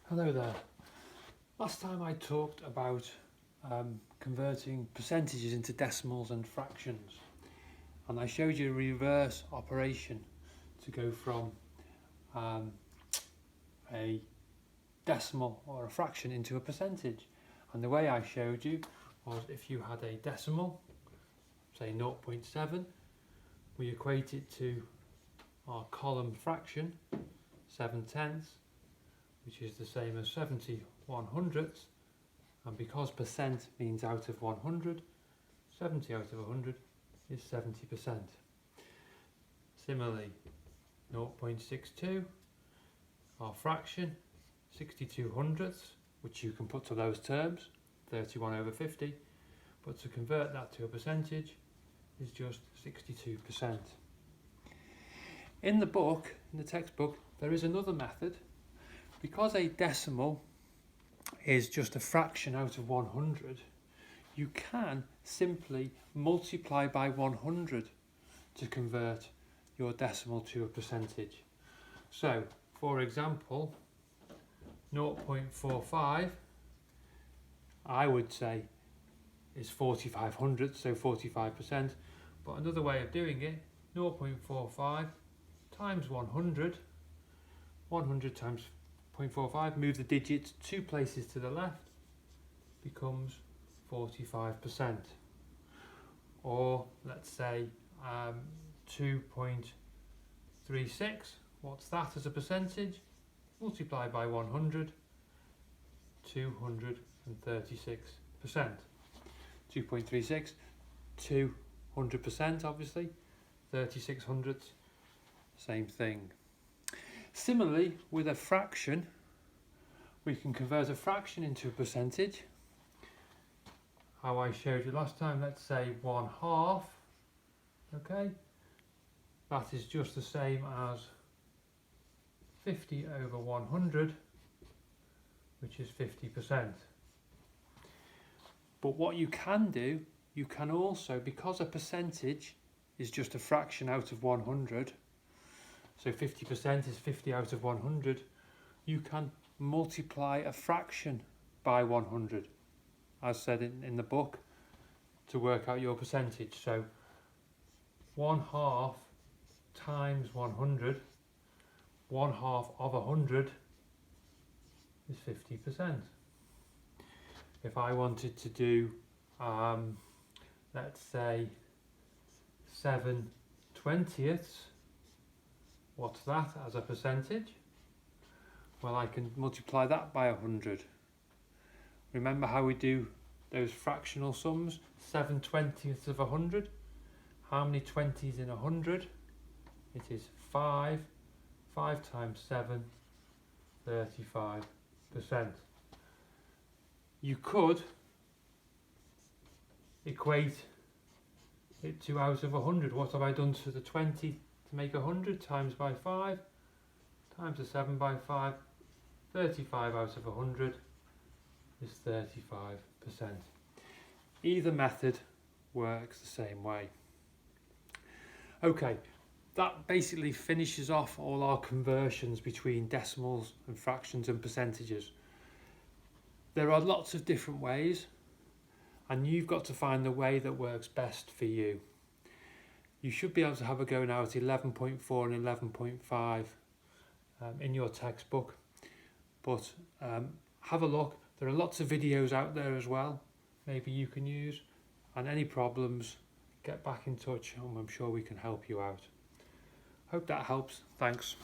Hello there. Last time I talked about converting percentages into decimals and fractions, and I showed you a reverse operation to go from a decimal or a fraction into a percentage. And the way I showed you was if you had a decimal, say 0.7, we equate it to our column fraction, 7/10, which is the same as 70/100ths, and because percent means out of 100, 70 out of 100 is 70%. Similarly, 0.62, our fraction, 62/100ths, which you can put to those terms, 31/50, but to convert that to a percentage is just 62%. In the book, in the textbook, there is another method. Because a decimal is just a fraction out of 100, you can simply multiply by 100 to convert your decimal to a percentage. So, for example, 0.45, I would say, is 45/100, so 45%. But another way of doing it, 0.45 times 100, 100 times 0.45, move the digits 2 places to the left, becomes 45%. Or let's say 2.36, what's that as a percentage? Multiply by 100, 236%. 2.36, 200% obviously, 36/100ths, same thing. Similarly, with a fraction, we can convert a fraction into a percentage. How I showed you last time, let's say 1/2, okay? That is just the same as 50/100, which is 50%. But what you can do, you can also, because a percentage is just a fraction out of 100, so 50% is 50 out of 100, you can multiply a fraction by 100, as said in the book, to work out your percentage. So 1/2 times 100, 1/2 of 100 is 50%. If I wanted to do, let's say 7/20ths, what's that as a percentage? Well, I can multiply that by 100. Remember how we do those fractional sums? 7/20ths of 100. How many 20s in 100? It is 5. 5 times 7, 35%. You could equate it to out of 100. What have I done to the 20 to make 100? Times by 5, times the 7 by 5, 35 out of 100 is 35%. Either method works the same way. Okay, that basically finishes off all our conversions between decimals and fractions and percentages. There are lots of different ways, and you've got to find the way that works best for you. You should be able to have a go now at 11.4 and 11.5 in your textbook, but have a look. There are lots of videos out there as well, maybe you can use, and any problems, get back in touch and I'm sure we can help you out. Hope that helps. Thanks.